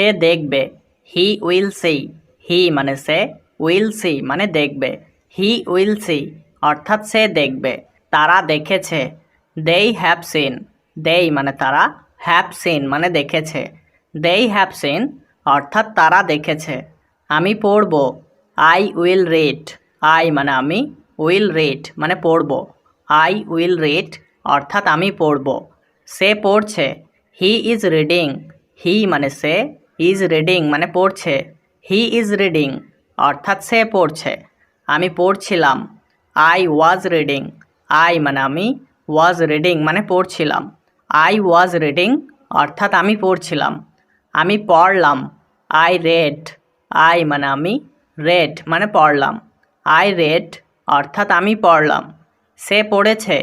সে দেখবে। He will see. হি মানে সে, will see মানে দেখবে। হি উইল সি অর্থাৎ সে দেখবে। তারা দেখেছে। দেই হ্যাভ সিন। দেই মানে তারা, হ্যাভ সিন মানে দেখেছে। দেই হ্যাভ সিন অর্থাৎ তারা দেখেছে। আমি পড়ব। I will read. আই মানে আমি, উইল রিড মানে পড়ব। আই উইল রিড অর্থাৎ আমি পড়ব। সে পড়ছে। He is reading. হি মানে সে, ইজ রিডিং মানে পড়ছে। হি ইজ রিডিং অর্থাৎ সে পড়ছে। আমি পড়ছিলাম। I was reading. আই মানে আমি, ওয়াজ রিডিং মানে পড়ছিলাম। আই ওয়াজ রিডিং অর্থাৎ আমি পড়ছিলাম। আমি পড়লাম। I red. আই মানে আমি, রেড মানে পড়লাম। আই রেড অর্থাৎ আমি পড়লাম। সে পড়েছে।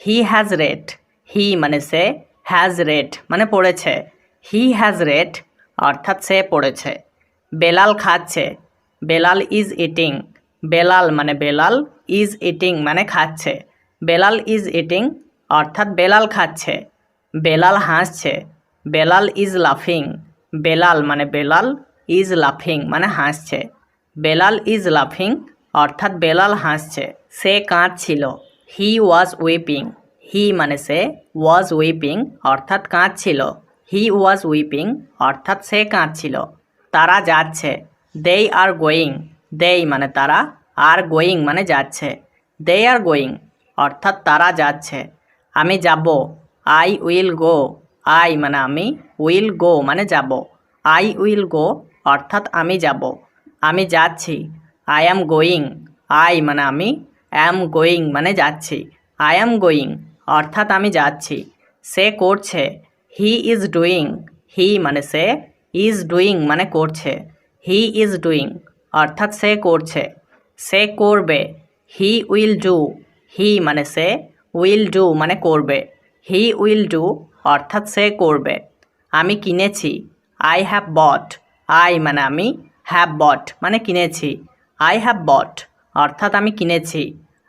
He has red. হি মানে সে, হ্যাজ রেড মানে পড়েছে। হি হ্যাজ রেড অর্থাৎ সে পড়েছে। বেলাল খাচ্ছে। Belal is eating. বেলাল মানে বেলাল, ইজ ইটিং মানে খাচ্ছে। বেলাল ইজ ইটিং অর্থাৎ বেলাল খাচ্ছে। বেলাল হাসছে। বেলাল ইজ লাফিং। বেলাল মানে বেলাল, ইজ লাফিং মানে হাসছে। বেলাল ইজ লাফিং অর্থাৎ বেলাল হাসছে। সে কাঁদছিল। হি ওয়াজ উইপিং। হি মানে সে, ওয়াজ উইপিং অর্থাৎ কাঁদছিল। হি ওয়াজ উইপিং অর্থাৎ সে কাঁদছিল। তারা যাচ্ছে। দেই আর গোয়িং। দেই মানে তারা, আর গোয়িং মানে যাচ্ছে। দে আর গোয়িং অর্থাৎ তারা যাচ্ছে। আমি যাব। I will go. আই মানে আমি, উইল গো মানে যাব। আই উইল গো অর্থাৎ আমি যাব। আমি যাচ্ছি। I am going. আই মানে আমি, অ্যাম গোয়িং মানে যাচ্ছি। আই অ্যাম গোয়িং অর্থাৎ আমি যাচ্ছি। সে করছে। He is doing. হি মানে সে, ইজ ডুইং মানে করছে। হি ইজ ডুইং অর্থাৎ সে করছে। সে করবে। He will do. হি মানে সে, উইল ডু মানে করবে। হি উইল ডু অর্থাৎ সে করবে। আমি কিনেছি। I have bought. আই মানে আমি, হ্যাভ বট মানে কিনেছি। আই হ্যাভ বট অর্থাৎ আমি কিনেছি।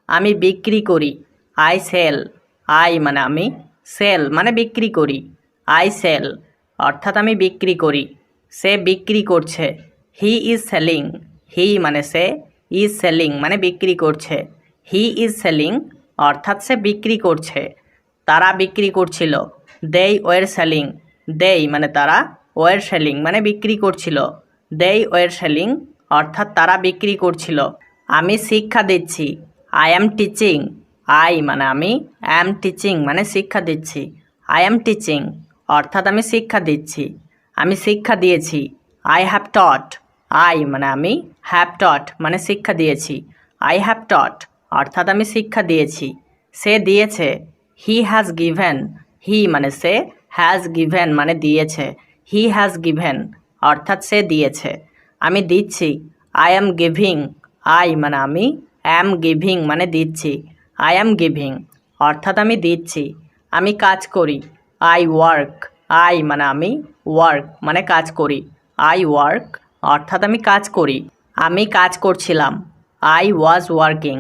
আমি বিক্রি করি। I sell. আই মানে আমি, সেল মানে বিক্রি করি। আই সেল অর্থাৎ আমি বিক্রি করি। সে বিক্রি করছে। He is selling. হি মানে সে, ইজ সেলিং মানে বিক্রি করছে। হি ইজ সেলিং অর্থাৎ সে বিক্রি করছে। তারা বিক্রি করছিল। দেই ওয়ের সেলিং। দেই মানে তারা, ওয়ের সেলিং মানে বিক্রি করছিল। দেই ওয়ের সেলিং অর্থাৎ তারা বিক্রি করছিল। আমি শিক্ষা দিচ্ছি। I am teaching. আই মানে আমি, অ্যাম টিচিং মানে শিক্ষা দিচ্ছি। আই অ্যাম টিচিং অর্থাৎ আমি শিক্ষা দিচ্ছি। আমি শিক্ষা দিয়েছি। I have taught. আই মানে আমি, হ্যাভ টট মানে শিক্ষা দিয়েছি। আই হ্যাভ টট অর্থাৎ আমি শিক্ষা দিয়েছি। সে দিয়েছে। He has given. হি মানে সে, হ্যাজ গিভেন মানে দিয়েছে। হি হ্যাজ গিভেন অর্থাৎ সে দিয়েছে। আমি দিচ্ছি। I am giving. আই মানে আমি, অ্যাম গিভিং মানে দিচ্ছি। আই অ্যাম গিভিং অর্থাৎ আমি দিচ্ছি। আমি কাজ করি। I work. আই মানে আমি, ওয়ার্ক মানে কাজ করি। আই ওয়ার্ক অর্থাৎ আমি কাজ করি। আমি কাজ করছিলাম। I was working.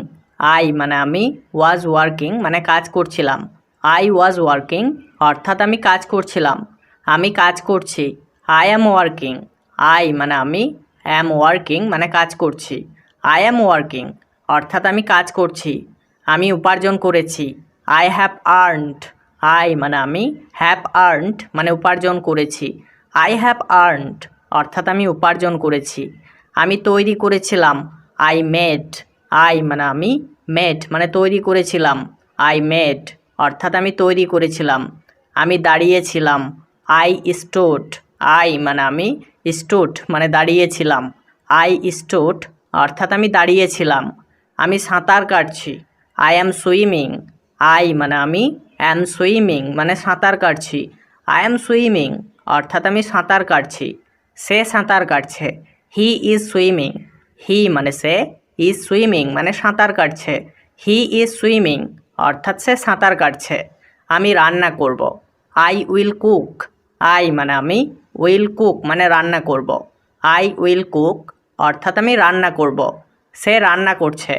আই মানে আমি, ওয়াজ ওয়ার্কিং মানে কাজ করছিলাম। আই ওয়াজ ওয়ার্কিং অর্থাৎ আমি কাজ করছিলাম। আমি কাজ করছি। I am working. আই মানে আমি, অ্যাম ওয়ার্কিং মানে কাজ করছি। আই অ্যাম ওয়ার্কিং অর্থাৎ আমি কাজ করছি। আমি উপার্জন করেছি। I have earned. আই মানে আমি, হ্যাভ আর্নড মানে উপার্জন করেছি। আই হ্যাভ আর্নড অর্থাৎ আমি উপার্জন করেছি। আমি তৈরি করেছিলাম। I made. আই মানে আমি, মেড মানে তৈরি করেছিলাম। আই মেড অর্থাৎ আমি তৈরি করেছিলাম। আমি দাঁড়িয়েছিলাম। I stood. আই মানে আমি, স্টুড মানে দাঁড়িয়েছিলাম। আই স্টুড অর্থাৎ আমি দাঁড়িয়েছিলাম। আমি সাঁতার কাটছি। I am swimming. আই মানে আমি, অ্যাম সুইমিং মানে সাঁতার কাটছি। আই অ্যাম সুইমিং অর্থাৎ আমি সাঁতার কাটছি। সে সাঁতার কাটছে। He is swimming. হি মানে সে, ইজ সুইমিং মানে সাঁতার কাটছে। হি ইজ সুইমিং অর্থাৎ সে সাঁতার কাটছে। আমি রান্না করব। I will cook. আই মানে আমি, উইল কুক মানে রান্না করব। আই উইল কুক অর্থাৎ আমি রান্না করব। সে রান্না করছে।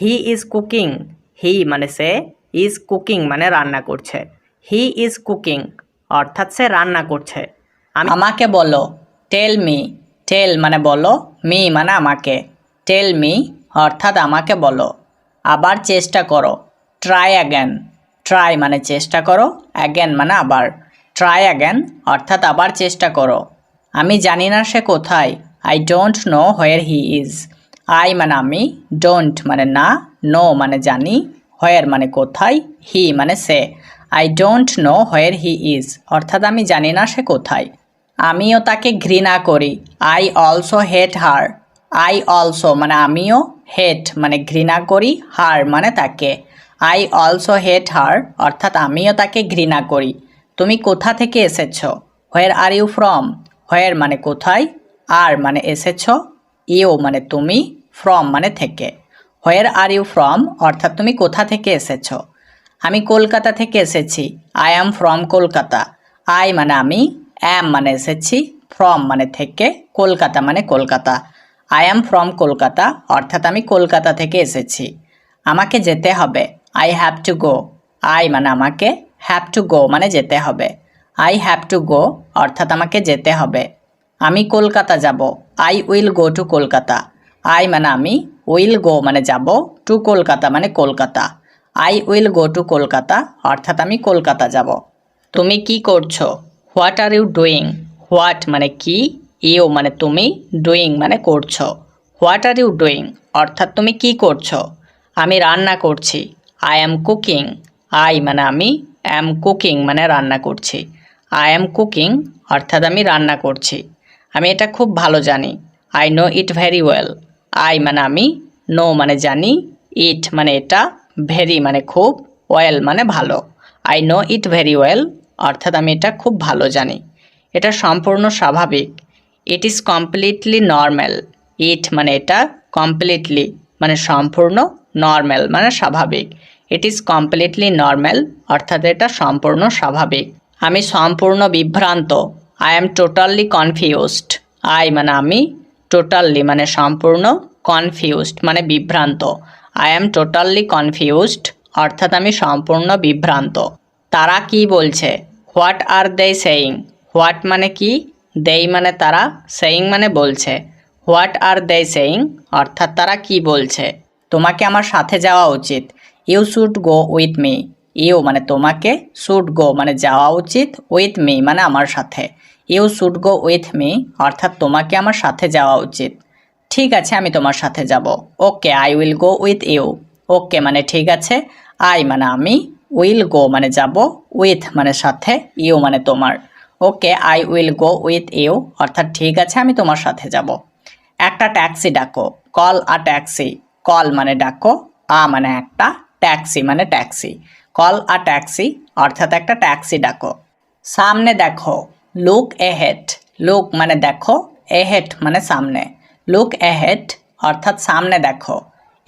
He is cooking. হি মানে সে, ইজ কুকিং মানে রান্না করছে। হি ইজ কুকিং অর্থাৎ সে রান্না করছে। আমাকে বলো। টেল মি, টেল মানে বলো, মি মানে আমাকে। টেল মি অর্থাৎ আমাকে বলো। আবার চেষ্টা করো, ট্রাই অ্যাগেন। ট্রাই মানে চেষ্টা করো, অ্যাগেন মানে আবার। ট্রাই অ্যাগেন অর্থাৎ আবার চেষ্টা করো। আমি জানি না সে কোথায়, I don't know where he is. I মানে আমি, ডোন্ট মানে না, নো মানে জানি, হোয়ার মানে কোথায়, হি মানে সে। I don't know where he is অর্থাৎ আমি জানি না সে কোথায়। আমিও তাকে ঘৃণা করি, I also hate her. I also মানে আমিও, হেট মানে ঘৃণা করি, হার মানে তাকে। আই অলসো হেট হার অর্থাৎ আমিও তাকে ঘৃণা করি। তুমি কোথা থেকে এসেছো, হোয়ার আর ইউ ফ্রম। হোয়ার মানে কোথায়, আর মানে এসেছো, ইউ মানে তুমি, ফ্রম মানে থেকে। হোয়ার আর ইউ ফ্রম অর্থাৎ তুমি কোথা থেকে এসেছো। আমি কলকাতা থেকে এসেছি, I am from Kolkata. I মানে আমি, অ্যাম মানে এসেছি, ফ্রম মানে থেকে, কলকাতা মানে Kolkata. I am from Kolkata অর্থাৎ আমি কলকাতা থেকে এসেছি। আমাকে যেতে হবে, I have to go. I মানে আমাকে, হ্যাভ টু গো মানে যেতে হবে। আই হ্যাভ টু গো অর্থাৎ আমাকে যেতে হবে। আমি কলকাতা যাব, I will go to Kolkata. I মানে আমি, উইল গো মানে যাব, টু কলকাতা মানে Kolkata. I will go to Kolkata অর্থাৎ আমি কলকাতা যাব। তুমি কি করছো, what are you doing. What মানে কি, ইউ মানে তুমি, ডুইং মানে করছো। হোয়াট আর ইউ ডুইং অর্থাৎ তুমি কি করছো। আমি রান্না করছি, আই অ্যাম কুকিং। আই মানে আমি, অ্যাম কুকিং মানে রান্না করছি। আই অ্যাম কুকিং অর্থাৎ আমি রান্না করছি। আমি এটা খুব ভালো জানি, I know it very well. I মানে আমি, নো মানে জানি, ইট মানে এটা, ভেরি মানে খুব, ওয়েল মানে ভালো। I know it very well অর্থাৎ আমি এটা খুব ভালো জানি। এটা সম্পূর্ণ স্বাভাবিক, ইট ইজ কমপ্লিটলি নর্ম্যাল। ইট মানে এটা, কমপ্লিটলি মানে সম্পূর্ণ, নর্ম্যাল মানে স্বাভাবিক। ইট ইজ কমপ্লিটলি নর্ম্যাল অর্থাৎ এটা সম্পূর্ণ স্বাভাবিক। আমি সম্পূর্ণ বিভ্রান্ত, I am totally confused. I মানে আমি, টোটালি মানে সম্পূর্ণ, কনফিউজড মানে বিভ্রান্ত। আই অ্যাম টোটালি কনফিউজড অর্থাৎ আমি সম্পূর্ণ বিভ্রান্ত। তারা কি বলছে, what are they saying. What মানে কি, দেই মানে তারা, সেইং মানে বলছে। হোয়াট আর দে সেইং অর্থাৎ তারা কি বলছে। তোমাকে আমার সাথে যাওয়া উচিত, you should go with me. You মানে তোমাকে, শুড গো মানে যাওয়া উচিত, উইথ মি মানে আমার সাথে। You should go with me অর্থাৎ তোমাকে আমার সাথে যাওয়া উচিত। ঠিক আছে আমি তোমার সাথে যাব, okay I will go with you. Okay মানে ঠিক আছে, আই মানে আমি, উইল গো মানে যাব, উইথ মানে সাথে, ইউ মানে তোমার। Okay I will go with you অর্থাৎ ঠিক আছে আমি তোমার সাথে যাব। একটা ট্যাক্সি ডাকো, কল আ ট্যাক্সি। কল মানে ডাকো, আ মানে একটা, ট্যাক্সি মানে ট্যাক্সি। কল আ ট্যাক্সি অর্থাৎ একটা ট্যাক্সি ডাকো। সামনে দেখো, লুক এহেড। লুক মানে দেখো, এহেড মানে সামনে। লুক এহেড অর্থাৎ সামনে দেখো।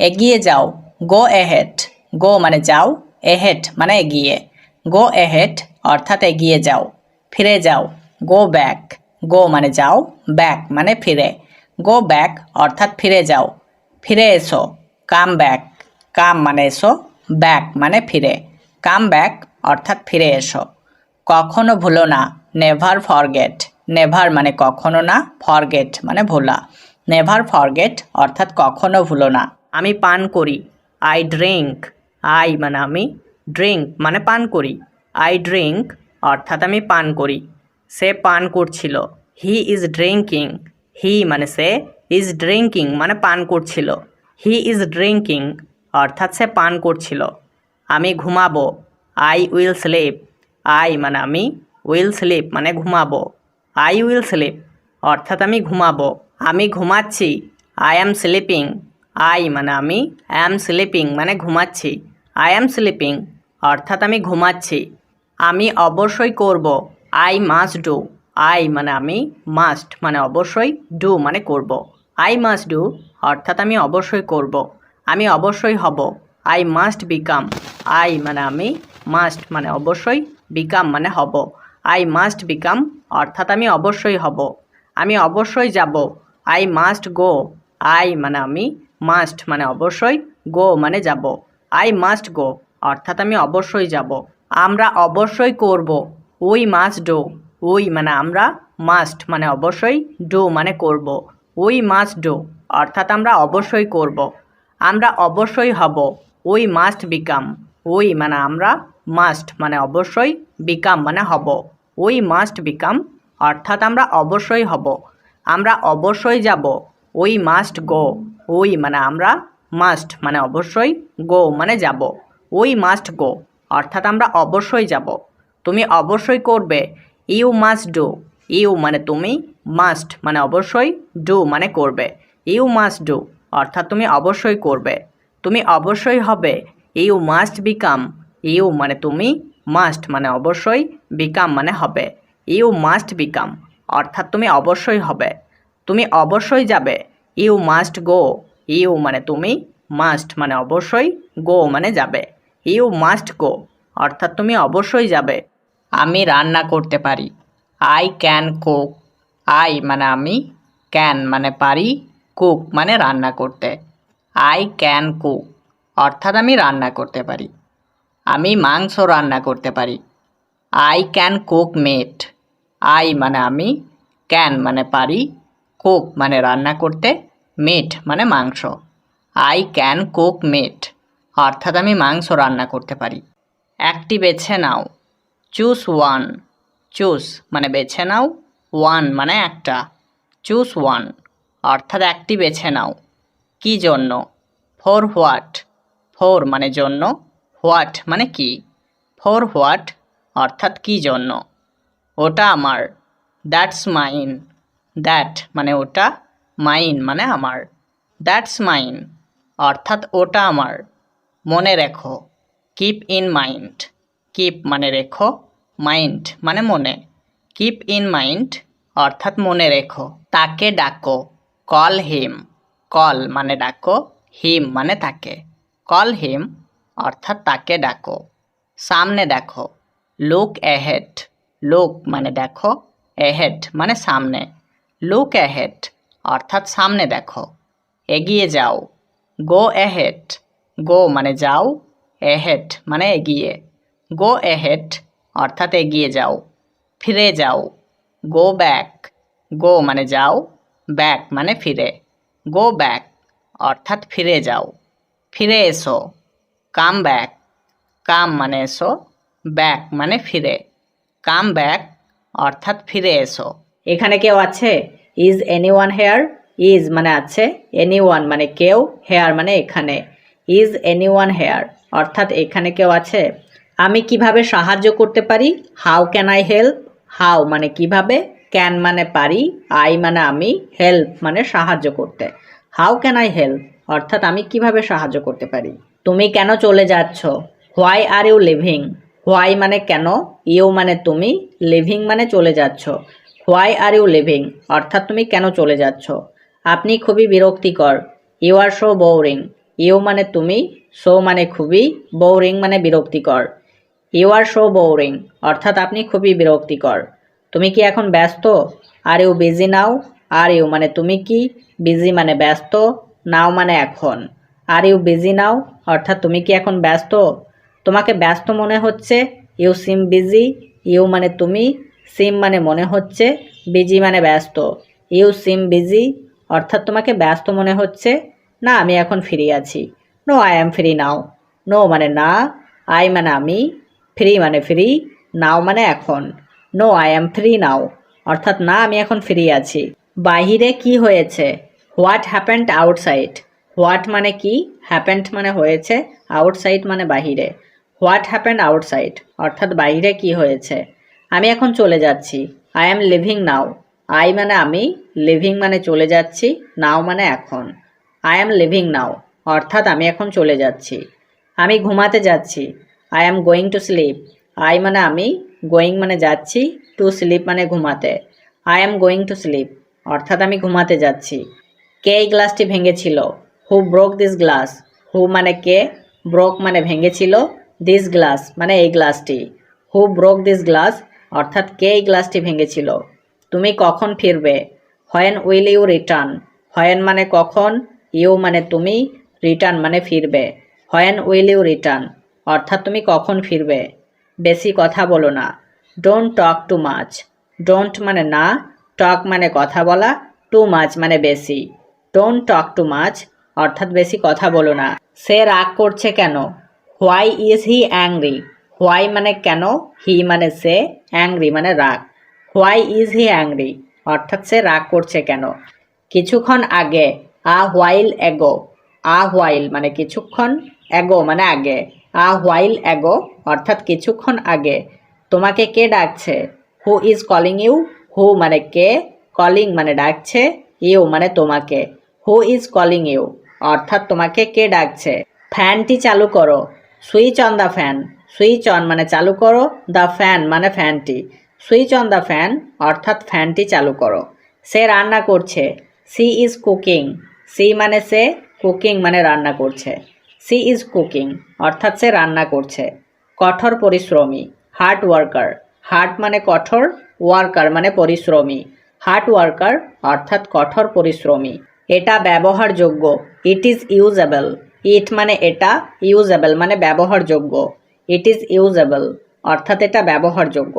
এগিয়ে যাও, গো এহেড। গো মানে যাও, এহেড মানে এগিয়ে। গো এহেড অর্থাৎ এগিয়ে যাও। ফিরে যাও, গো ব্যাক। গো মানে যাও, ব্যাক মানে ফিরে। গো ব্যাক অর্থাৎ ফিরে যাও। ফিরে এসো, কাম ব্যাক। কাম মানে এসো, ব্যাক মানে ফিরে। কাম ব্যাক অর্থাৎ ফিরে এসো। কখনো ভুলো না, নেভার ফরগেট। নেভার মানে কখনো না, ফরগেট মানে ভোলা। নেভার ফরগেট অর্থাৎ কখনো ভুলো না। আমি পান করি, আই ড্রিঙ্ক। আই মানে আমি, ড্রিঙ্ক মানে পান করি। আই ড্রিঙ্ক অর্থাৎ আমি পান করি। সে পান করছিল, হি ইজ ড্রিঙ্কিং। হি মানে সে, ইজ ড্রিঙ্কিং মানে পান করছিল। হি ইজ ড্রিঙ্কিং অর্থাৎ সে পান করছিল। আমি ঘুমাবো, আই উইল স্লিপ। আই মানে আমি, উইল স্লিপ মানে ঘুমাবো। আই উইল স্লিপ অর্থাৎ আমি ঘুমাবো। আমি ঘুমাচ্ছি, আই অ্যাম স্লিপিং। আই মানে আমি, অ্যাম স্লিপিং মানে ঘুমাচ্ছি। আই অ্যাম স্লিপিং অর্থাৎ আমি ঘুমাচ্ছি। আমি অবশ্যই করব, আই মাস্ট ডু। আই মানে আমি, মাস্ট মানে অবশ্যই, ডু মানে করব। আই মাস্ট ডু অর্থাৎ আমি অবশ্যই করব। আমি অবশ্যই হব, আই মাস্ট বিকাম। আই মানে আমি, মাস্ট মানে অবশ্যই, বিকাম মানে হব। আই মাস্ট বিকাম অর্থাৎ আমি অবশ্যই হব। আমি অবশ্যই যাব, আই মাস্ট গো। আই মানে আমি, মাস্ট মানে অবশ্যই, গো মানে যাব। আই মাস্ট গো অর্থাৎ আমি অবশ্যই যাব। আমরা অবশ্যই করব, উই মাস্ট ডু। উই মানে আমরা, মাস্ট মানে অবশ্যই, ডু মানে করব। উই মাস্ট ডু অর্থাৎ আমরা অবশ্যই করব। আমরা অবশ্যই হব, উই মাস্ট বিকাম। উই মানে আমরা, মাস্ট মানে অবশ্যই, বিকাম মানে হব। উই মাস্ট বিকাম অর্থাৎ আমরা অবশ্যই হব। আমরা অবশ্যই যাব, উই মাস্ট গো। উই মানে আমরা, মাস্ট মানে অবশ্যই, গো মানে যাব। উই মাস্ট গো অর্থাৎ আমরা অবশ্যই যাব। তুমি অবশ্যই করবে, ইউ মাস্ট ডু। ইউ মানে তুমি, মাস্ট মানে অবশ্যই, ডু মানে করবে। ইউ মাস্ট ডু অর্থাৎ তুমি অবশ্যই করবে। তুমি অবশ্যই হবে, ইউ মাস্ট বিকাম। ইউ মানে তুমি, মাস্ট মানে অবশ্যই, বিকাম মানে হবে। ইউ মাস্ট বিকাম অর্থাৎ তুমি অবশ্যই হবে। তুমি অবশ্যই যাবে, ইউ মাস্ট গো। ইউ মানে তুমি, মাস্ট মানে অবশ্যই, গো মানে যাবে। ইউ মাস্ট গো অর্থাৎ তুমি অবশ্যই যাবে। আমি রান্না করতে পারি, আই ক্যান কুক। আই মানে আমি, ক্যান মানে পারি, কুক মানে রান্না করতে। আই ক্যান কুক অর্থাৎ আমি রান্না করতে পারি। আমি মাংস রান্না করতে পারি, I can cook meat. I মানে আমি, ক্যান মানে পারি, কুক মানে রান্না করতে, মিট মানে মাংস। আই ক্যান কুক মিট অর্থাৎ আমি মাংস রান্না করতে পারি। একটি বেছে নাও, চুজ ওয়ান। চুজ মানে বেছে নাও, ওয়ান মানে একটা। চুজ ওয়ান অর্থাৎ একটি বেছে নাও। কি জন্য? For what. ফর মানে জন্য, হোয়াট মানে কি। ফর হোয়াট অর্থাৎ কি জন্য। ওটা আমার, দ্যাটস মাইন। দ্যাট মানে ওটা, মাইন মানে আমার। দ্যাটস মাইন অর্থাৎ ওটা আমার। মনে রেখো, কিপ ইন মাইন্ড। কিপ মানে রেখো, মাইন্ড মানে মনে। কিপ ইন মাইন্ড অর্থাৎ মনে রেখো। তাকে ডাকো, কল হিম। কল মানে ডাকো, হিম মানে তাকে। কল হিম অর্থাৎ তাকে ডাকো। সামনে দেখো, লুক অ্যাহেড। লুক মানে দেখো, অ্যাহেড মানে সামনে। লুক অ্যাহেড অর্থাৎ সামনে দেখো। এগিয়ে যাও, গো অ্যাহেড। গো মানে যাও, অ্যাহেড মানে এগিয়ে। গো অ্যাহেড অর্থাৎ এগিয়ে যাও। ফিরে যাও, গো ব্যাক। গো মানে যাও, ব্যাক মানে ফিরে। গো ব্যাক অর্থাৎ ফিরে যাও। ফিরে এসো, কাম ব্যাক। কাম মানে এসো, ব্যাক মানে ফিরে। কাম ব্যাক অর্থাৎ ফিরে এসো। এখানে কেউ আছে? Is anyone hair. ইজ মানে আছে, এনিওয়ান মানে কেউ, হেয়ার মানে এখানে। ইজ এনিওয়ান হেয়ার অর্থাৎ এখানে কেউ আছে। আমি কিভাবে সাহায্য করতে পারি? How can I help. How মানে কিভাবে, ক্যান মানে পারি, আই মানে আমি, হেল্প মানে সাহায্য করতে। হাউ ক্যান আই হেল্প অর্থাৎ আমি কিভাবে সাহায্য করতে পারি। তুমি কেন চলে যাচ্ছ? Why are you leaving. Why মানে কেন, ইউ মানে তুমি, লিভিং মানে চলে যাচ্ছ। হোয়াই আর ইউ লিভিং অর্থাৎ তুমি কেন চলে যাচ্ছ। আপনি খুবই বিরক্তিকর, you are so boring. You মানে তুমি, সো মানে খুবই, বোরিং মানে বিরক্তিকর। ইউ আর সো বোরিং অর্থাৎ আপনি খুবই বিরক্তিকর। তুমি কি এখন ব্যস্ত? Are you busy now. Are you মানে তুমি কি, বিজি মানে ব্যস্ত, নাও মানে এখন। আর ইউ বিজি নাও অর্থাৎ তুমি কি এখন ব্যস্ত? তোমাকে ব্যস্ত মনে হচ্ছে, ইউ সিম বিজি। ইউ মানে তুমি, সিম মানে মনে হচ্ছে, বিজি মানে ব্যস্ত। ইউ সিম বিজি অর্থাৎ তোমাকে ব্যস্ত মনে হচ্ছে। না, আমি এখন ফ্রি আছি। No I am free now. No মানে না, আই মানে আমি, ফ্রি মানে ফ্রি, নাও মানে এখন। No I am free now অর্থাৎ না, আমি এখন ফ্রি আছি। বাহিরে কি হয়েছে? What happened outside. হোয়াট মানে কি, হ্যাপেন্ড মানে হয়েছে, আউটসাইড মানে বাহিরে। হোয়াট হ্যাপেন্ড আউটসাইড অর্থাৎ বাহিরে কি হয়েছে। আমি এখন চলে যাচ্ছি, I am living now. I মানে আমি, লিভিং মানে চলে যাচ্ছি, নাও মানে এখন। আই অ্যাম লিভিং নাও অর্থাৎ আমি এখন চলে যাচ্ছি। আমি ঘুমাতে যাচ্ছি, I am going to sleep. I মানে আমি, গোয়িং মানে যাচ্ছি, টু স্লিপ মানে ঘুমাতে। I am going to sleep অর্থাৎ আমি ঘুমাতে যাচ্ছি। কে এই গ্লাসটি ভেঙেছিল? Who broke this glass. Who মানে কে, ব্রোক মানে ভেঙেছিল, দিস গ্লাস মানে এই গ্লাসটি। হু ব্রোক দিস গ্লাস অর্থাৎ কে এই গ্লাসটি ভেঙেছিল। তুমি কখন ফিরবে? When will you return. When মানে কখন, ইউ মানে তুমি, রিটার্ন মানে ফিরবে। হোয়েন উইল ইউ রিটার্ন অর্থাৎ তুমি কখন ফিরবে। বেশি কথা বলো না, don't talk too much. Don't মানে না, টক মানে কথা বলা, টু মাচ মানে বেশি। ডোন্ট টক টু মাচ অর্থাৎ বেশি কথা বলো না। সে রাগ করছে কেন? Why is he angry? Why মানে কেন, হি মানে সে, অ্যাংরি মানে রাগ। হোয়াই ইজ হি অ্যাংরি অর্থাৎ সে রাগ করছে কেন? কিছুক্ষণ আগে, আ হোয়াইল এগো। আ হোয়াইল মানে কিছুক্ষণ, এগো মানে আগে। আ হোয়াইল এগো অর্থাৎ কিছুক্ষণ আগে। তোমাকে কে ডাকছে? Who is calling you? Who মানে কে, কলিং মানে ডাকছে, ইউ মানে তোমাকে। হু ইজ কলিং ইউ অর্থাৎ তোমাকে কে ডাকছে? ফ্যানটি চালু করো। Switch on the fan. Switch on মানে চালু করো, দ্য ফ্যান মানে ফ্যানটি। সুইচ অন দ্য ফ্যান অর্থাৎ ফ্যানটি চালু করো। সে রান্না করছে। C is cooking. সি মানে সে, কুকিং মানে রান্না করছে। সি ইজ কুকিং অর্থাৎ সে রান্না করছে। কঠোর পরিশ্রমী, হার্ড ওয়ার্কার। হার্ড মানে কঠোর, ওয়ার্কার মানে পরিশ্রমী। হার্ড ওয়ার্কার অর্থাৎ কঠোর পরিশ্রমী। এটা ব্যবহারযোগ্য, ইট ইজ ইউজেবল। ইট মানে এটা, ইউজেবল মানে ব্যবহারযোগ্য। ইট ইজ ইউজেবল অর্থাৎ এটা ব্যবহারযোগ্য।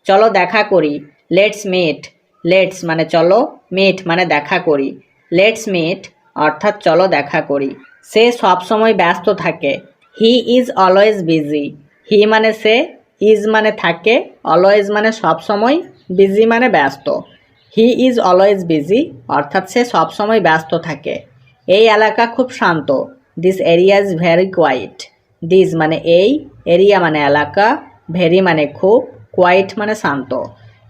চলো দেখা করি। Let's meet. লেটস মানে চলো, মিট মানে দেখা করি। লেটস মিট অর্থাৎ চলো দেখা করি। সে সবসময় ব্যস্ত থাকে। He is always busy. He মানে সে, ইজ মানে থাকে, অলওয়েজ মানে সবসময়, বিজি মানে ব্যস্ত। হি ইজ অলওয়েজ বিজি অর্থাৎ সে সবসময় ব্যস্ত থাকে। এই এলাকা খুব শান্ত। This area is very quiet. This মানে এই, এরিয়া মানে এলাকা, ভেরি মানে খুব, কোয়াইট মানে শান্ত।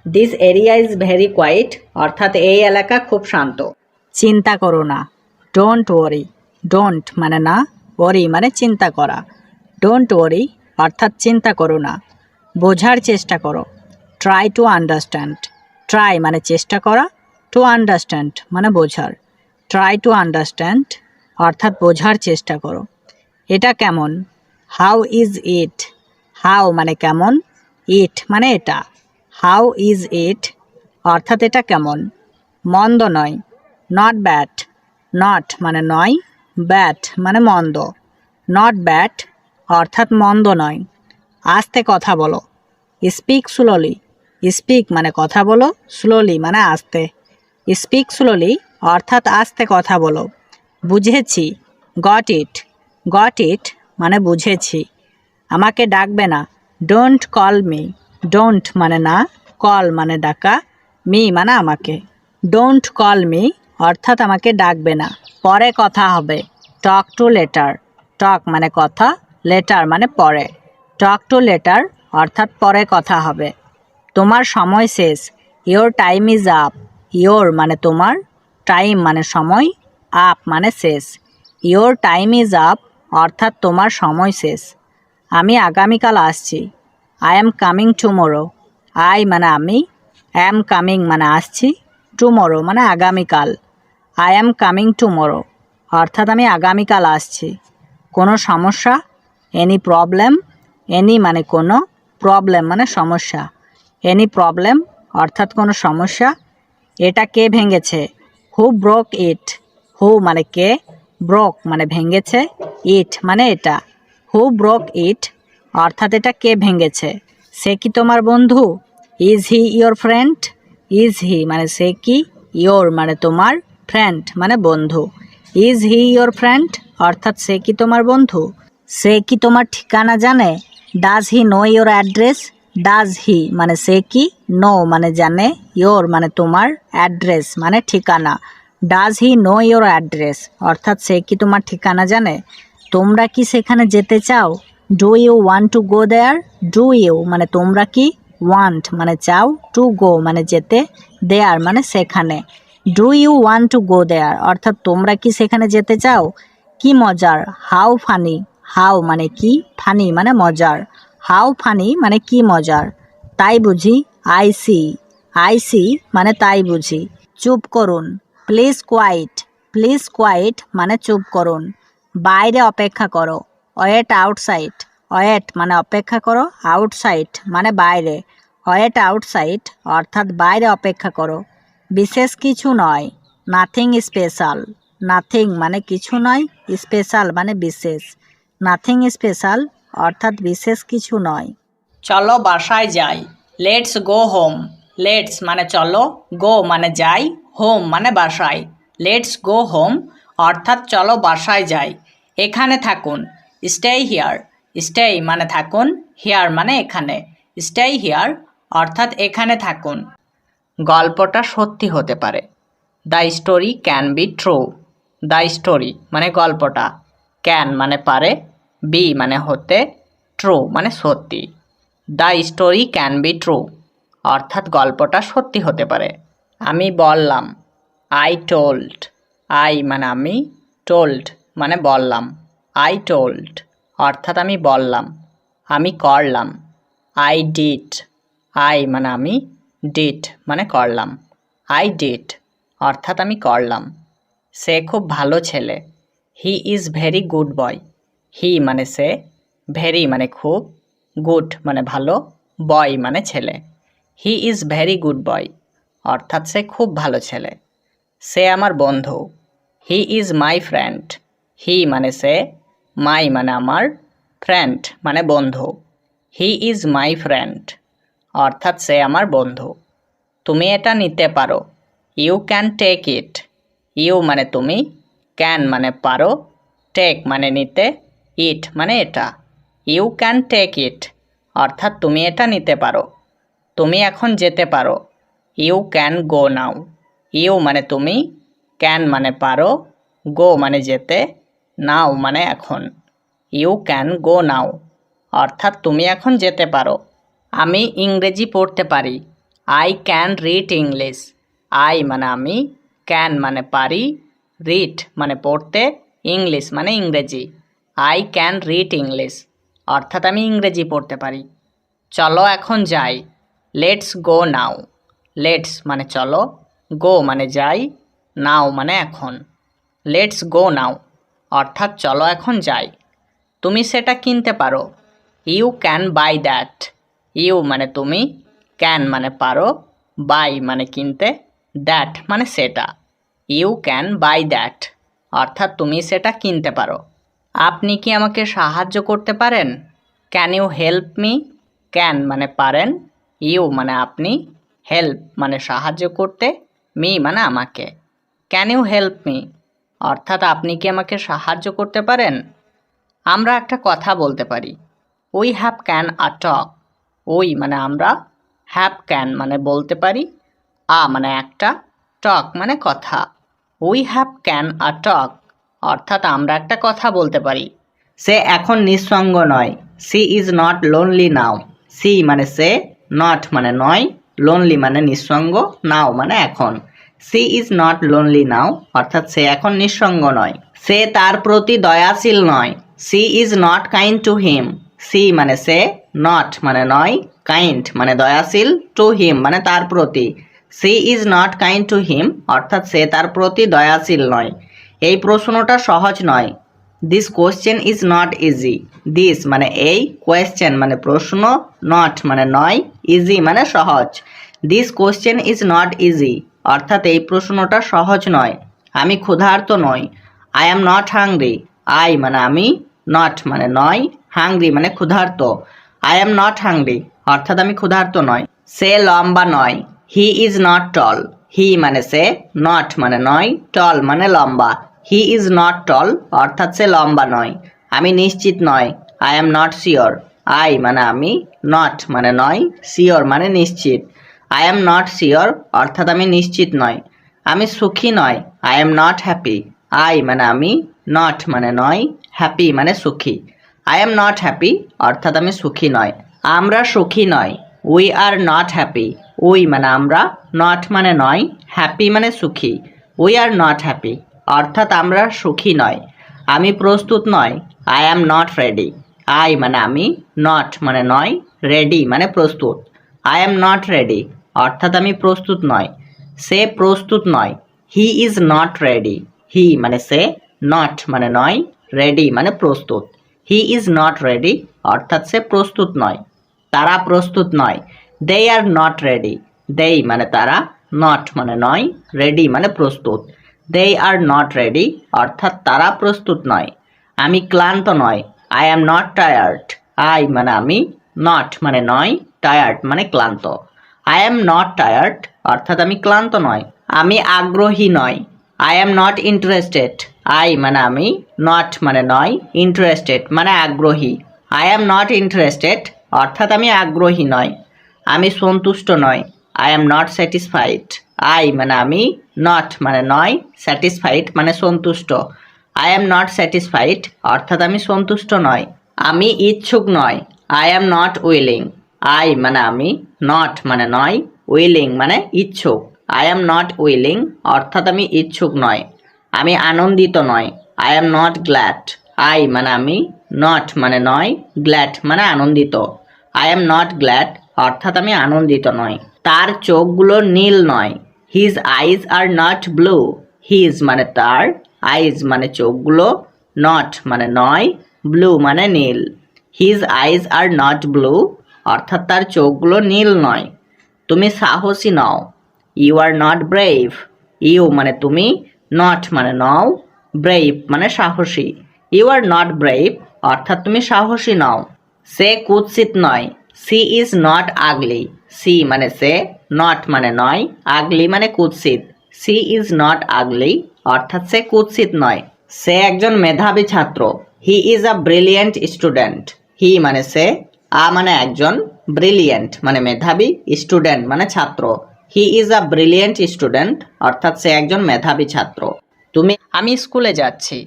This area is very quiet অর্থাৎ এই এলাকা খুব শান্ত। চিন্তা করো না। Don't worry. ডোন্ট মানে না, ওয়ারি মানে চিন্তা করা। ডোন্ট ওয়ারি অর্থাৎ চিন্তা করো না। বোঝার চেষ্টা করো। Try to understand. ট্রাই মানে চেষ্টা করা, টু আন্ডারস্ট্যান্ড মানে বোঝার। ট্রাই টু আন্ডারস্ট্যান্ড অর্থাৎ বোঝার চেষ্টা করো। এটা কেমন? How is it? হাউ মানে কেমন, ইট মানে এটা। হাউ ইজ ইট অর্থাৎ এটা কেমন? মন্দ নয়, নট ব্যাড। নট মানে নয়, ব্যাড মানে মন্দ। নট ব্যাড অর্থাৎ মন্দ নয়। আস্তে কথা বলো। Speak slowly. স্পিক মানে কথা বলো, স্লোলি মানে আস্তে। স্পিক স্লোলি অর্থাৎ আস্তে কথা বলো। বুঝেছি। Got it. গট ইট মানে বুঝেছি। আমাকে ডাকবে না। Don't call me. ডোন্ট মানে না, কল মানে ডাকা, মি মানে আমাকে। ডোন্ট কল মি অর্থাৎ আমাকে ডাকবে না। পরে কথা হবে। Talk to letter. টক মানে কথা, লেটার মানে পরে। টক টু লেটার অর্থাৎ পরে কথা হবে। তোমার সময় শেষ। Your time is up. Your মানে তোমার, টাইম মানে সময়, আপ মানে শেষ। ইয়োর টাইম ইজ আপ অর্থাৎ তোমার সময় শেষ। আমি আগামীকাল আসছি। I am coming tomorrow. I মানে আমি, অ্যাম কামিং মানে আসছি, টুমোরো মানে আগামীকাল। আই অ্যাম কামিং টুমোরো অর্থাৎ আমি আগামীকাল আসছি। কোনো সমস্যা? Any problem. এনি মানে কোনো, প্রবলেম মানে সমস্যা। এনি প্রবলেম অর্থাৎ কোনো সমস্যা। এটা কে ভেঙেছে? হু ব্রোক ইট? হু মানে কে, ব্রোক মানে ভেঙেছে, ইট মানে এটা। হু ব্রোক ইট অর্থাৎ এটা কে ভেঙেছে? সে কি তোমার বন্ধু? Is he your friend? Is he মানে সে কি, ইয়োর মানে তোমার, ফ্রেন্ড মানে বন্ধু। ইজ হি ইয়োর ফ্রেন্ড অর্থাৎ সে কি তোমার বন্ধু? সে কি তোমার ঠিকানা জানে? Does he know your address? Does he মানে সে কি, নো মানে জানে, ইয়োর মানে তোমার, অ্যাড্রেস মানে ঠিকানা। Does he know your address অর্থাৎ সে কি তোমার ঠিকানা জানে? তোমরা কি সেখানে যেতে চাও? Do you want to go there? Do you মানে তোমরা কি, ওয়ান্ট মানে চাও, টু গো মানে যেতে, দেয়ার মানে সেখানে। Do you want to go there অর্থাৎ তোমরা কি সেখানে যেতে চাও? কি মজার। How funny. হাউ মানে কি, ফানি মানে মজার। হাউ ফানি মানে কি মজার। তাই বুঝি। I C. আই সি মানে তাই বুঝি। চুপ করুন। Please quite. প্লিজ কোয়াইট মানে চুপ করুন। বাইরে অপেক্ষা করো। Wait outside. ওয়েট মানে অপেক্ষা করো, আউটসাইড মানে বাইরে। ওয়েট আউটসাইড অর্থাৎ বাইরে অপেক্ষা করো। বিশেষ কিছু নয়। Nothing special. নাথিং মানে কিছু নয়, স্পেশাল মানে বিশেষ। নাথিং স্পেশাল অর্থাৎ বিশেষ কিছু নয়। চলো বাসায় যাই। Let's go home. লেটস মানে চলো, গো মানে যাই, হোম মানে বাসায়। লেটস গো হোম অর্থাৎ চলো বাসায় যাই। এখানে থাকুন, স্টে হিয়ার। স্টে মানে থাকুন, হিয়ার মানে এখানে। স্টে হিয়ার অর্থাৎ এখানে থাকুন। গল্পটা সত্যি হতে পারে। The story can be true. The story মানে গল্পটা, ক্যান মানে পারে, বি মানে হতে, ট্রু মানে সত্যি। The story can be true অর্থাৎ গল্পটা সত্যি হতে পারে। আমি বললাম, আই টোল্ড। আই মানে আমি, টোল্ড মানে বললাম। আই টোল্ড অর্থাৎ আমি বললাম। আমি করলাম, আই ডিড। আই মানে আমি, ডিড মানে করলাম। আই ডিড অর্থাৎ আমি করলাম। সে খুব ভালো ছেলে। He is very good boy. He মানে সে, ভেরি মানে খুব, গুড মানে ভালো, বয় মানে ছেলে। হি ইজ ভেরি গুড বয় অর্থাৎ সে খুব ভালো ছেলে। সে আমার বন্ধু। He is my friend. হি মানে সে, মাই মানে আমার, ফ্রেন্ড মানে বন্ধু। হি ইজ মাই ফ্রেন্ড অর্থাৎ সে আমার বন্ধু। তুমি এটা নিতে পারো। You can take it. You মানে তুমি, ক্যান মানে পারো, টেক মানে নিতে, ইট মানে এটা। ইউ ক্যান টেক ইট অর্থাৎ তুমি এটা নিতে পারো। তুমি এখন যেতে পারো। You can go now. You মানে তুমি, ক্যান মানে পারো, গো মানে যেতে, নাও মানে এখন। ইউ ক্যান গো নাও অর্থাৎ তুমি এখন যেতে পারো। আমি ইংরেজি পড়তে পারি। I can read English. I মানে আমি, ক্যান মানে পারি, রিড মানে পড়তে, ইংলিশ মানে ইংরেজি। আই ক্যান রিড ইংলিশ অর্থাৎ আমি ইংরেজি পড়তে পারি। চলো এখন যাই। Let's go now. লেটস মানে চলো, গো মানে যাই, নাও মানে এখন। লেটস গো নাও অর্থাৎ চলো এখন যাই। তুমি সেটা কিনতে পারো। You can buy that. You মানে তুমি, ক্যান মানে পারো, বাই মানে কিনতে, দ্যাট মানে সেটা। ইউ ক্যান বাই দ্যাট অর্থাৎ তুমি সেটা কিনতে পারো। আপনি কি আমাকে সাহায্য করতে পারেন? Can you help me? Can মানে পারেন, ইউ মানে আপনি, হেল্প মানে সাহায্য করতে, মি মানে আমাকে। ক্যান ইউ হেল্প মি অর্থাৎ আপনি কি আমাকে সাহায্য করতে পারেন? আমরা একটা কথা বলতে পারি। We have can a talk. We মানে আমরা, হ্যাভ ক্যান মানে বলতে পারি, আ মানে একটা, টক মানে কথা। উই হ্যাভ ক্যান আ টক অর্থাৎ আমরা একটা কথা বলতে পারি। সে এখন নিঃসঙ্গ নয়। She is not lonely now. She মানে সে, নট মানে নয়, লোনলি মানে নিঃসঙ্গ, নাও মানে এখন। সি ইজ নট লোনলি নাও অর্থাৎ সে এখন নিঃসঙ্গ নয়। সে তার প্রতি দয়াশীল নয়। She is not kind to him. She মানে সে, নট মানে নয়, কাইন্ড মানে দয়াশীল, টু হিম মানে তার প্রতি। She is not kind to him অর্থাৎ সে তার প্রতি দয়াশীল নয়। এই প্রশ্নটা সহজ নয়। This question is not easy. This মানে এই, কোয়েশ্চেন মানে প্রশ্ন, নট মানে নয়, ইজি মানে সহজ। This question is not easy অর্থাৎ এই প্রশ্নটা সহজ নয়। আমি ক্ষুধার্ত নই। I am not hungry. I মানে আমি, নট মানে নয়, হাংরি মানে ক্ষুধার্ত। আই অ্যাম নট হাংরি অর্থাৎ আমি ক্ষুধার্ত নয়। সে লম্বা নয়। হি ইজ নট টল। হি মানে সে, নট মানে নয়, টল মানে লম্বা। হি ইজ নট টল অর্থাৎ সে লম্বা নয়। আমি নিশ্চিত নয়। I am not sure. I মানে আমি, নট মানে নয়, শিওর মানে নিশ্চিত। আই অ্যাম নট শিওর অর্থাৎ আমি নিশ্চিত নয়। আমি সুখী নয়। I am not happy. I মানে আমি, নট মানে নয়, হ্যাপি মানে সুখী। আই অ্যাম নট হ্যাপি অর্থাৎ আমি সুখী নয়। আমরা সুখী নয়। We are not happy. We মানে আমরা, নট মানে নয়, হ্যাপি মানে সুখী। উই আর নট হ্যাপি অর্থাৎ আমরা সুখী নয়। আমি প্রস্তুত নয়। I am not ready. I মানে আমি, নট মানে নয়, রেডি মানে প্রস্তুত। আই অ্যাম নট রেডি অর্থাৎ আমি প্রস্তুত নয়। সে প্রস্তুত নয়। He is not ready. He মানে সে, নট মানে নয়, রেডি মানে প্রস্তুত। হি ইজ নট রেডি অর্থাৎ সে প্রস্তুত নয়। তারা প্রস্তুত নয়। দে আর নট রেডি। দেই মানে তারা, নট মানে নয়, রেডি মানে প্রস্তুত। দে আর নট রেডি অর্থাৎ তারা প্রস্তুত নয়। আমি ক্লান্ত নয়। I am not tired. I মানে আমি, নট মানে নয়, টায়ার্ড মানে ক্লান্ত। আই এম নট টায়ার্ড অর্থাৎ আমি ক্লান্ত নয়। আমি আগ্রহী নয়। I am not interested. I মানে আমি, নট মানে নয়, ইন্টারেস্টেড মানে আগ্রহী। আই এম নট ইন্টারেস্টেড অর্থাৎ আমি আগ্রহী নয়। আমি সন্তুষ্ট নয়। I am not satisfied. I মানে আমি, নট মানে নয়, স্যাটিসফাইড মানে সন্তুষ্ট। আই এম নট স্যাটিসফাইড অর্থাৎ আমি সন্তুষ্ট নয়। আমি ইচ্ছুক নয়। I am not willing. I মানে আমি, নট মানে নয়, উইলিং মানে ইচ্ছুক। আই এম নট উইলিং অর্থাৎ আমি ইচ্ছুক নয়। আমি আনন্দিত নয়। I am not glad. I মানে আমি, নট মানে নয়, গ্ল্যাড মানে আনন্দিত। আই এম নট গ্ল্যাড অর্থাৎ আমি আনন্দিত নয়। তার চোখগুলো নীল নয়। His eyes are not blue. His মানে তার, আইজ মানে চোখগুলো, নট মানে নয়, ব্লু মানে নীল। His eyes are not blue অর্থাৎ তার চোখগুলো নীল নয়। তুমি সাহসী নও। You are not brave. You মানে তুমি, নট মানে নও, ব্রেভ মানে সাহসী। ইউ আর নট ব্রেভ অর্থাৎ তুমি সাহসী নও। সে কুৎসিত নয়। She is not ugly. She মানে সে, নট মানে নয়, আগলি মানে কুৎসিত। সি ইজ নট আগলি অর্থাৎ সে কুৎসিত নয়। সে একজন মেধাবী ছাত্র। He is a brilliant student. He মানে সে, আ মানে একজন, ব্রিলিয়েন্ট মানে মেধাবী, স্টুডেন্ট মানে ছাত্র। He is a brilliant student অর্থাৎ সে একজন মেধাবী ছাত্র। আমি স্কুলে যাচ্ছি।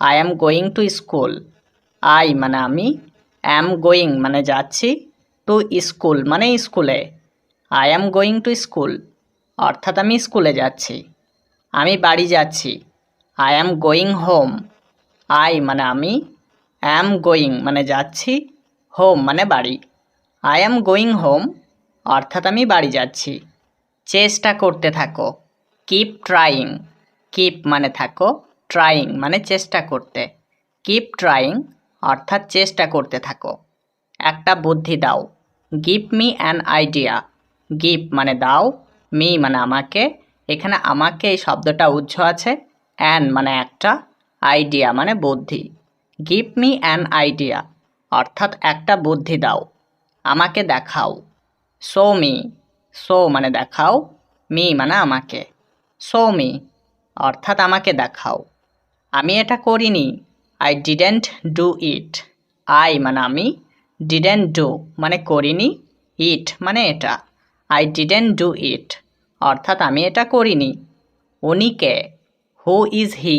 I am going to school. I মানে আমি, অ্যাম গোয়িং মানে যাচ্ছি, টু স্কুল মানে স্কুলে। I am going to school অর্থাৎ আমি স্কুলে যাচ্ছি। আমি বাড়ি যাচ্ছি। I am going home. I মানে আমি, অ্যাম গোয়িং মানে যাচ্ছি, হোম মানে বাড়ি। আই অ্যাম গোয়িং হোম অর্থাৎ আমি বাড়ি যাচ্ছি। চেষ্টা করতে থাকো। Keep trying. কিপ মানে থাকো, ট্রাইং মানে চেষ্টা করতে। কিপ ট্রাইং অর্থাৎ চেষ্টা করতে থাকো। একটা বুদ্ধি দাও। Give me an idea. Give মানে দাও, মি মানে আমাকে, এখানে আমাকে এই শব্দটা উজ্জ্ব আছে, অ্যান মানে একটা, আইডিয়া মানে বুদ্ধি। গিভ মি অ্যান আইডিয়া অর্থাৎ একটা বুদ্ধি দাও। আমাকে দেখাও। Show me. শো মানে দেখাও, মি মানে আমাকে। শো মি অর্থাৎ আমাকে দেখাও। আমি এটা করিনি। I didn't do it. I মানে আমি, ডিডেন্ট ডু মানে করিনি, ইট মানে এটা। আই ডিডেন্ট ডু ইট অর্থাৎ আমি এটা করিনি। উনি কে? Who is he.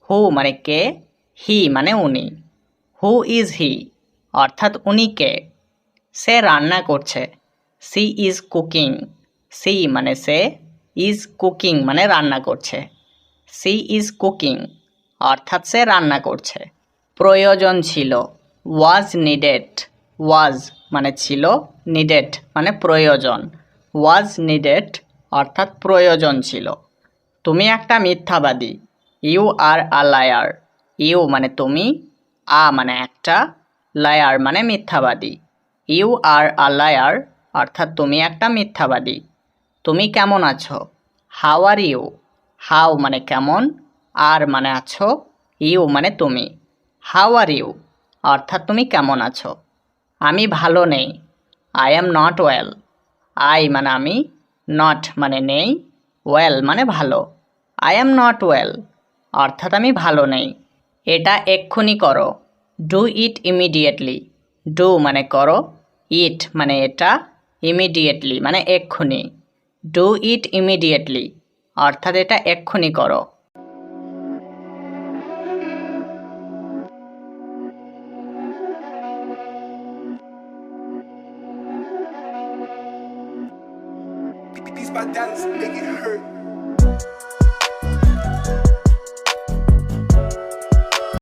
হু মানে কে, হি মানে উনি। হু ইজ হি অর্থাৎ উনি কে? সে রান্না করছে। C is cooking. সি মানে সে, ইজ কুকিং মানে রান্না করছে। সি ইজ কুকিং অর্থাৎ সে রান্না করছে। প্রয়োজন ছিল। ওয়াজ নিডেড। ওয়াজ মানে ছিল, নিডেড মানে প্রয়োজন। ওয়াজ নিডেড অর্থাৎ প্রয়োজন ছিল। তুমি একটা মিথ্যাবাদী। You are a liar. You মানে তুমি, আ মানে একটা, লায়ার মানে মিথ্যাবাদী। ইউ আর আ লায়ার অর্থাৎ তুমি একটা মিথ্যাবাদী। তুমি কেমন আছো? How are you. হাউ মানে কেমন, আর মানে আছো, ইউ মানে তুমি। হাউ আর ইউ অর্থাৎ তুমি কেমন আছো। আমি ভালো নেই। I am not well. I মানে আমি, নট মানে নেই, ওয়েল মানে ভালো। আই অ্যাম নট ওয়েল অর্থাৎ আমি ভালো নেই। এটা এক্ষুনি করো। Do it immediately. ডু মানে করো, ইট মানে এটা, ইমিডিয়েটলি মানে এক্ষুনি। ডু ইট ইমিডিয়েটলি অর্থাৎ এটা এক্ষুনি করো। Beats by Dallas, make it hurt.